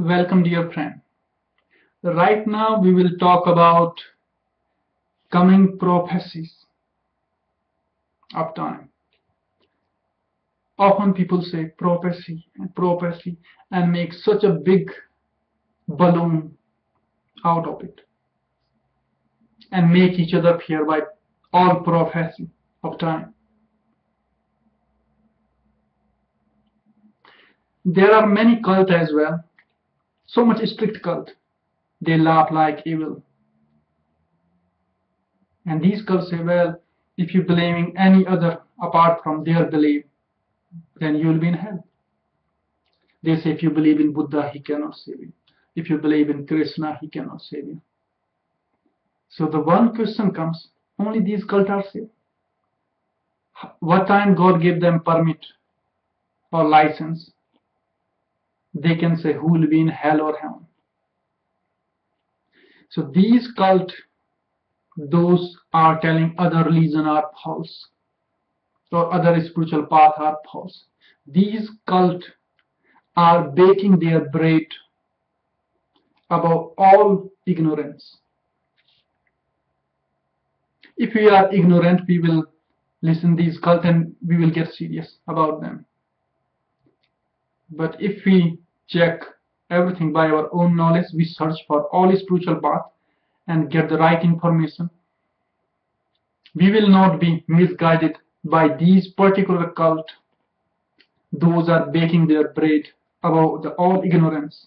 Welcome, dear friend. Right now, we will talk about coming prophecies of time. Often people say prophecy, and make such a big balloon out of it and make each other fear by all prophecy of time. There are many cults as well, so much strict cult. They laugh like evil. And these cults say, well, if you believe in any other apart from their belief, then you will be in hell. They say if you believe in Buddha, he cannot save you. If you believe in Krishna, he cannot save you. So the one question comes, only these cults are saved. What time God gave them permit or license? They can say who will be in hell or heaven. So these cults, those are telling other religion are false or other spiritual path are false. These cults are baking their bread above all ignorance. If we are ignorant, we will listen to these cults and we will get serious about them. But if we check everything by our own knowledge, we search for all spiritual path and get the right information, we will not be misguided by these particular cults. Those are baking their bread above all ignorance.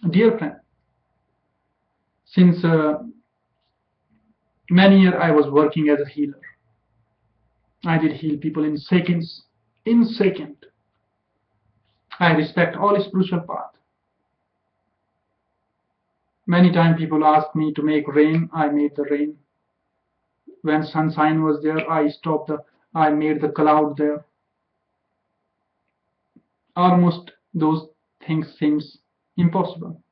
Dear friend, since many years I was working as a healer. I did heal people in seconds. In second. I respect all spiritual path. Many times people ask me to make rain, I made the rain. When sunshine was there, I made the cloud there. Almost those things seems impossible.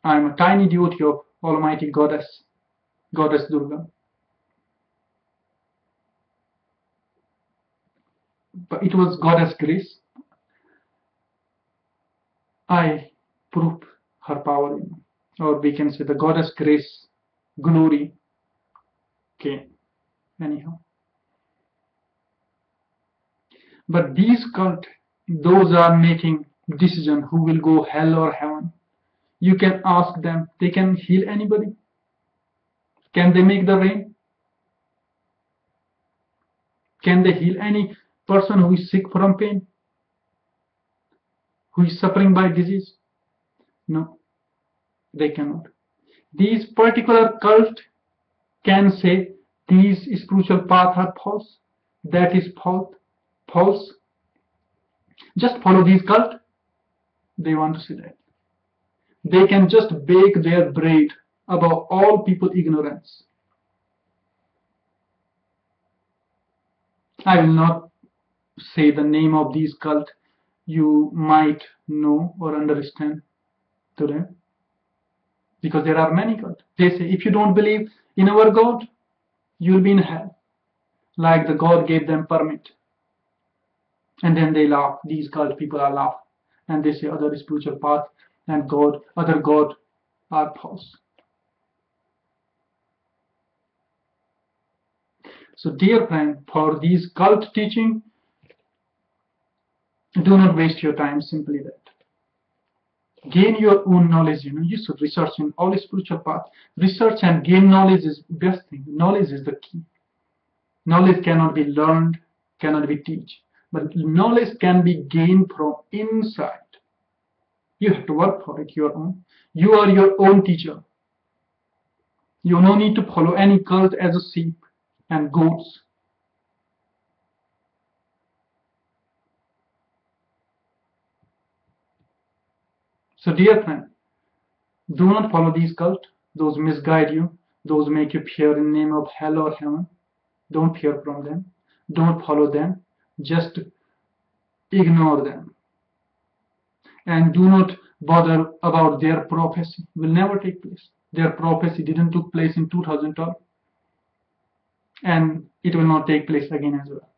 I am a tiny devotee of Almighty Goddess Durga. But it was Goddess grace. I proved her power, or we can say the Goddess grace, glory. Okay, anyhow. But these cults, those are making decision who will go hell or heaven. You can ask them, they can heal anybody. Can they make the rain? Can they heal any person who is sick from pain? Who is suffering by disease? No, they cannot. These particular cults can say these spiritual paths are false. That is false. Just follow these cults. They want to say that. They can just bake their bread above all people ignorance. I will not say the name of these cults. You might know or understand today, because there are many cults. They say if you don't believe in our God, you'll be in hell. Like the God gave them permit. And then they laugh. These cult people are laugh. And they say other spiritual path and God, other God are false. So dear friend, for these cult teaching, do not waste your time, simply that. Gain your own knowledge, you should research in all spiritual paths. Research and gain knowledge is best thing. Knowledge is the key. Knowledge cannot be learned, cannot be taught. But knowledge can be gained from inside. You have to work for it, your own. You are your own teacher. You no need to follow any cult as a sheep and goats. So dear friend, do not follow these cults. Those misguide you. Those make you fear in the name of hell or heaven. Don't fear from them. Don't follow them. Just ignore them. And do not bother about their prophecy. Will never take place. Their prophecy didn't took place in 2012. And it will not take place again as well.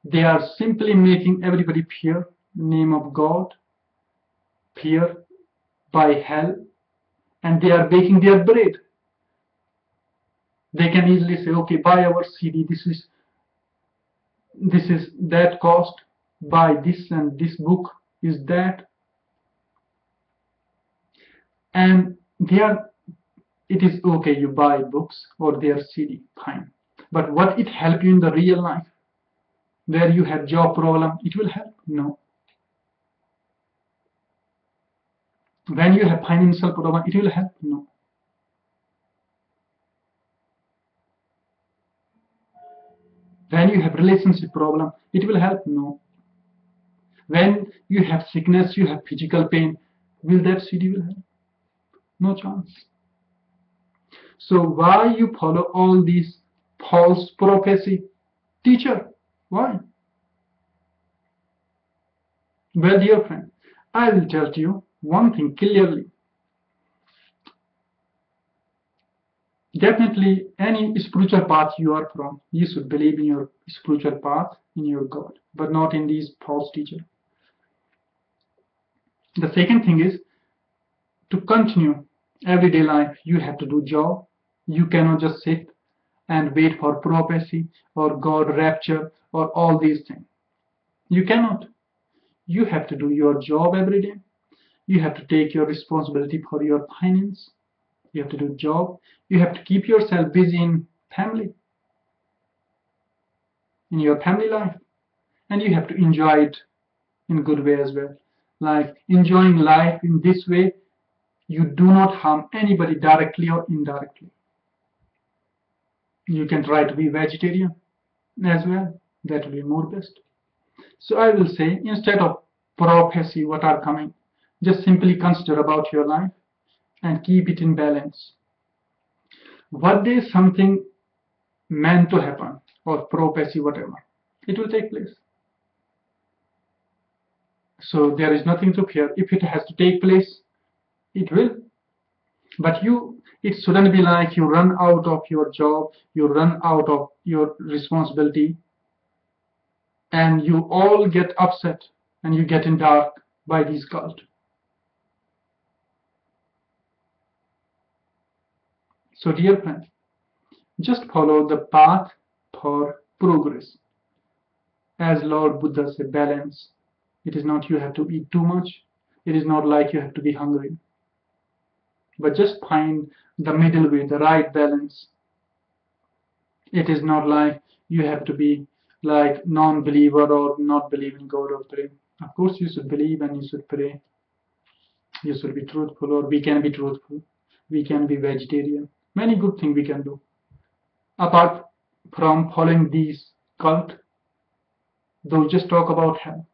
They are simply making everybody fear name of God, fear by hell, and they are baking their bread. They can easily say, okay, buy our CD, this is that cost, buy this, and this book is that, and they are, it is okay, you buy books or their CD, fine. But what it help you in the real life, where you have job problem, it will help? No. When you have financial problem, it will help? No. When you have relationship problem, it will help? No. When you have sickness, you have physical pain, will that CD will help? No chance. So why you follow all these false prophecy teacher? Why? Well, dear friend, I will tell you one thing clearly. Definitely, any spiritual path you are from, you should believe in your spiritual path, in your God, but not in these false teachers. The second thing is, to continue everyday life, you have to do job. You cannot just sit and wait for prophecy or God rapture or all these things. You cannot. You have to do your job every day. You have to take your responsibility for your finance. You have to do job. You have to keep yourself busy in family, in your family life, and you have to enjoy it in good way as well. Like enjoying life in this way, you do not harm anybody directly or indirectly. You can try to be vegetarian as well. That will be more best. So I will say, instead of prophecy what are coming, just simply consider about your life and keep it in balance. One day something meant to happen, or prophecy, whatever, it will take place. So there is nothing to fear. If it has to take place, it will. But it shouldn't be like you run out of your job, you run out of your responsibility, and you all get upset and you get in dark by these cult. So dear friend, just follow the path for progress. As Lord Buddha said, balance. It is not you have to eat too much. It is not like you have to be hungry. But just find the middle way, the right balance. It is not like you have to be like non-believer or not believe in God or pray. Of course you should believe and you should pray. You should be truthful, or we can be truthful. We can be vegetarian. Many good things we can do. Apart from following these cult, those just talk about hell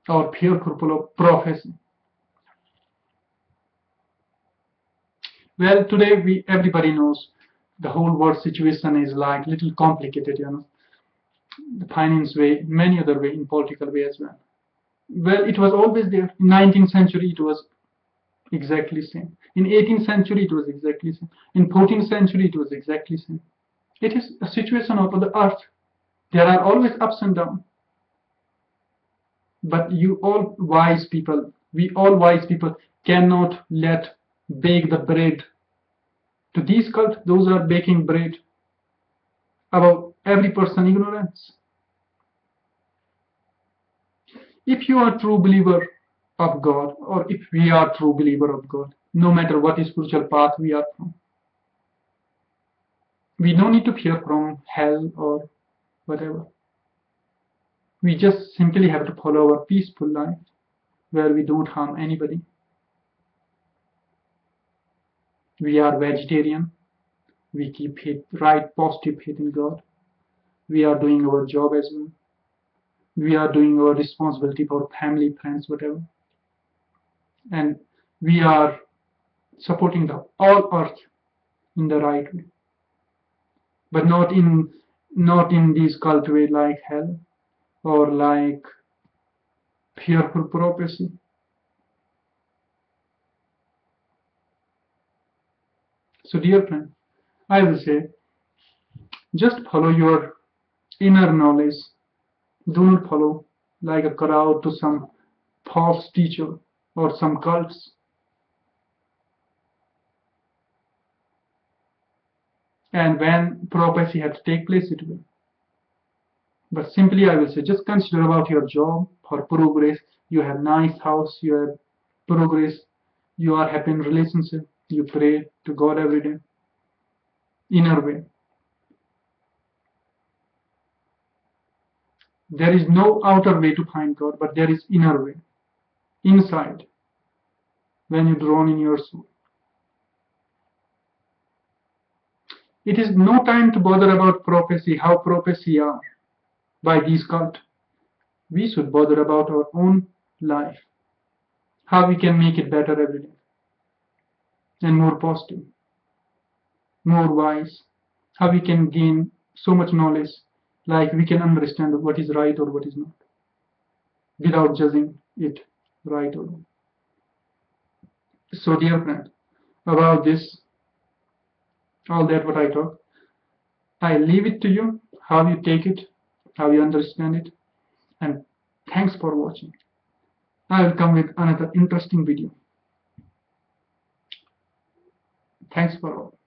or fearful prophecy. Well, today everybody knows the whole world situation is like little complicated, the finance way, many other way, in political way as well. Well, it was always there. In 19th century, it was exactly same. In 18th century, it was exactly same. In 14th century, it was exactly same. It is a situation of the earth. There are always ups and downs. But you all wise people, we all wise people cannot let bake the bread. To these cults, those are baking bread about every person ignorance. If you are true believer of God, or if we are true believer of God, no matter what spiritual path we are from, we don't need to fear from hell or whatever. We just simply have to follow our peaceful life where we don't harm anybody. We are vegetarian. We keep faith, right, positive faith in God. We are doing our job as well. We are doing our responsibility for family, friends, whatever. And we are supporting the all earth in the right way. But not in these cult way like hell or like fearful prophecy. So dear friend, I will say, just follow your inner knowledge Do not follow like a crowd to some false teacher or some cults. And when prophecy has to take place, it will. But simply I will say, just consider about your job for progress. You have nice house, you have progress, you are happy in relationship, you pray to God every day, inner way. There is no outer way to find God, but there is inner way, inside, when you drown in your soul. It is no time to bother about prophecy, how prophecy are by these cults. We should bother about our own life, how we can make it better every day, and more positive, more wise, how we can gain so much knowledge, like we can understand what is right or what is not, without judging it right or wrong. So, dear friend, about this, all that what I talk, I leave it to you, how you take it, how you understand it, and thanks for watching. I will come with another interesting video. Thanks for all.